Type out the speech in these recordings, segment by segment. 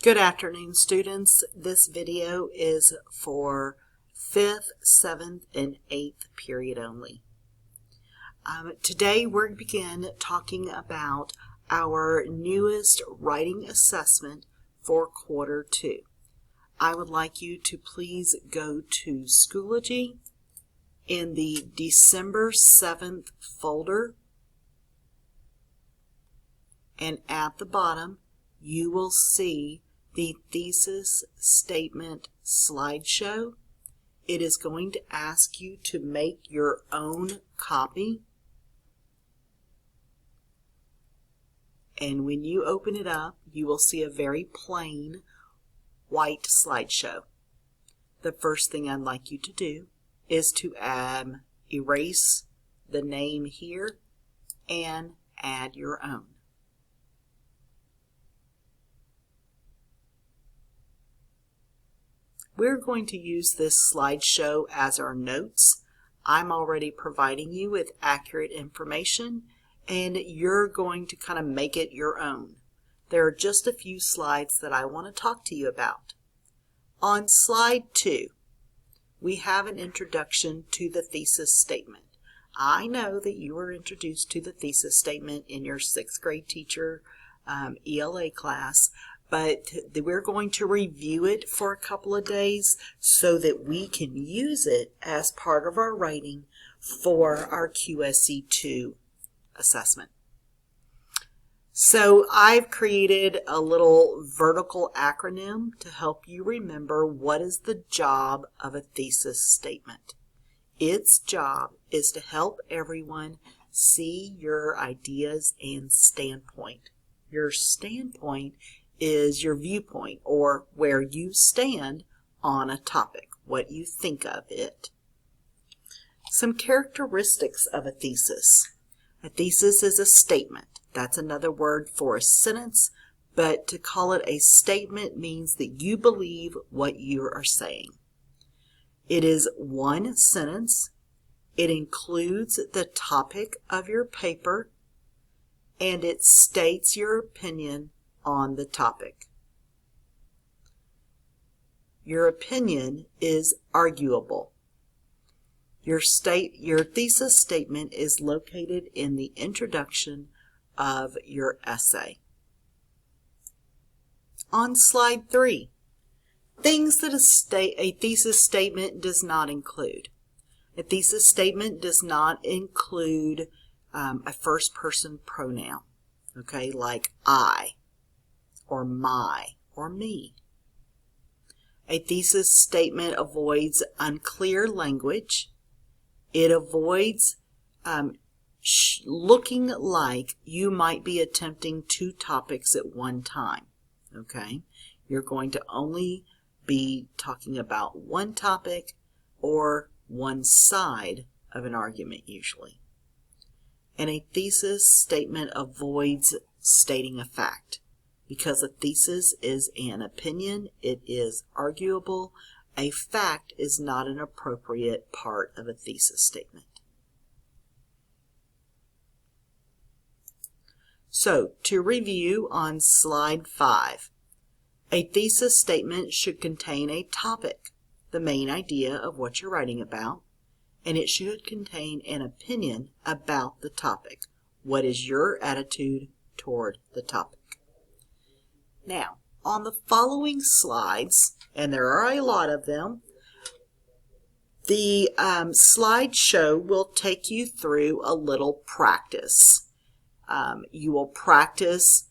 Good afternoon, students. This video is for 5th, 7th, and 8th period only. Today we're going to begin talking about our newest writing assessment for quarter 2. I would like you to please go to Schoology in the December 7th folder, and at the bottom you will see the thesis statement slideshow. It is going to ask you to make your own copy. And when you open it up, you will see a very plain white slideshow. The first thing I'd like you to do is to erase the name here and add your own. We're going to use this slideshow as our notes. I'm already providing you with accurate information, and you're going to kind of make it your own. There are just a few slides that I want to talk to you about. On slide 2, we have an introduction to the thesis statement. I know that you were introduced to the thesis statement in your 6th grade teacher ELA class, but we're going to review it for a couple of days so that we can use it as part of our writing for our QSE2 assessment. So I've created a little vertical acronym to help you remember what is the job of a thesis statement. Its job is to help everyone see your ideas and standpoint. Your standpoint is your viewpoint, or where you stand on a topic, what you think of it. Some characteristics of a thesis. A thesis is a statement. That's another word for a sentence, but to call it a statement means that you believe what you are saying. It is one sentence. It includes the topic of your paper, and it states your opinion on the topic. Your opinion is arguable. Your thesis statement is located in the introduction of your essay. On slide 3, things that a thesis statement does not include. A thesis statement does not include a first person pronoun, okay, like I, or my, or me. A thesis statement avoids unclear language. It avoids looking like you might be attempting 2 topics at one time. Okay? You're going to only be talking about one topic or one side of an argument usually. And a thesis statement avoids stating a fact. Because a thesis is an opinion, it is arguable. A fact is not an appropriate part of a thesis statement. So, to review on slide 5, a thesis statement should contain a topic, the main idea of what you're writing about, and it should contain an opinion about the topic. What is your attitude toward the topic? Now, on the following slides, and there are a lot of them, the slideshow will take you through a little practice. You will practice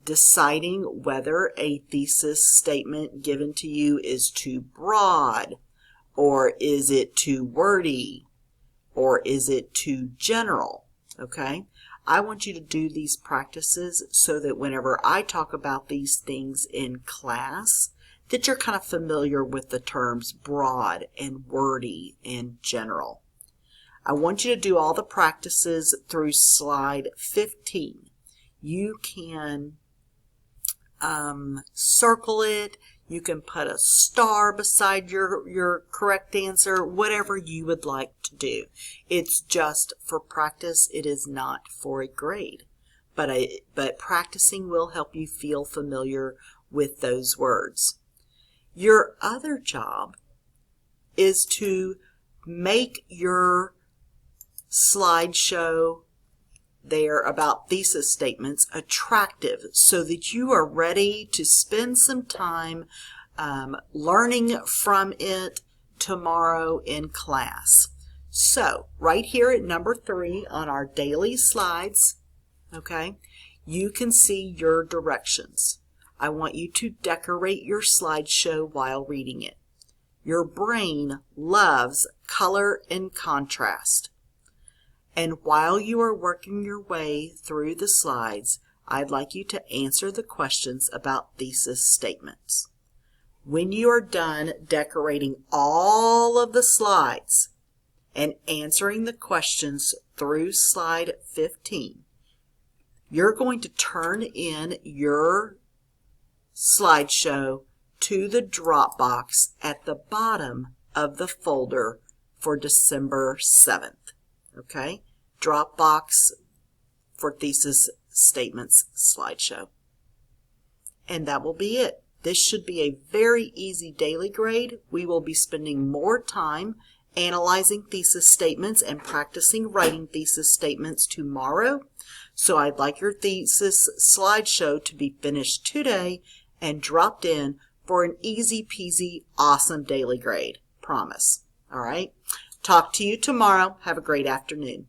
deciding whether a thesis statement given to you is too broad, or is it too wordy, or is it too general, okay? I want you to do these practices so that whenever I talk about these things in class, that you're kind of familiar with the terms broad and wordy and general. I want you to do all the practices through slide 15. You can circle it. You can put a star beside your correct answer, whatever you would like to do. It's just for practice. It is not for a grade. But practicing will help you feel familiar with those words. Your other job is to make your slideshow there about thesis statements attractive so that you are ready to spend some time learning from it tomorrow in class. So right here at number 3 on our daily slides, okay, you can see your directions. I want you to decorate your slideshow while reading it. Your brain loves color and contrast. And while you are working your way through the slides, I'd like you to answer the questions about thesis statements. When you are done decorating all of the slides and answering the questions through slide 15, you're going to turn in your slideshow to the Dropbox at the bottom of the folder for December 7th. Okay? Dropbox for thesis statements slideshow. And that will be it. This should be a very easy daily grade. We will be spending more time analyzing thesis statements and practicing writing thesis statements tomorrow. So I'd like your thesis slideshow to be finished today and dropped in for an easy peasy, awesome daily grade. Promise. All right? Talk to you tomorrow. Have a great afternoon.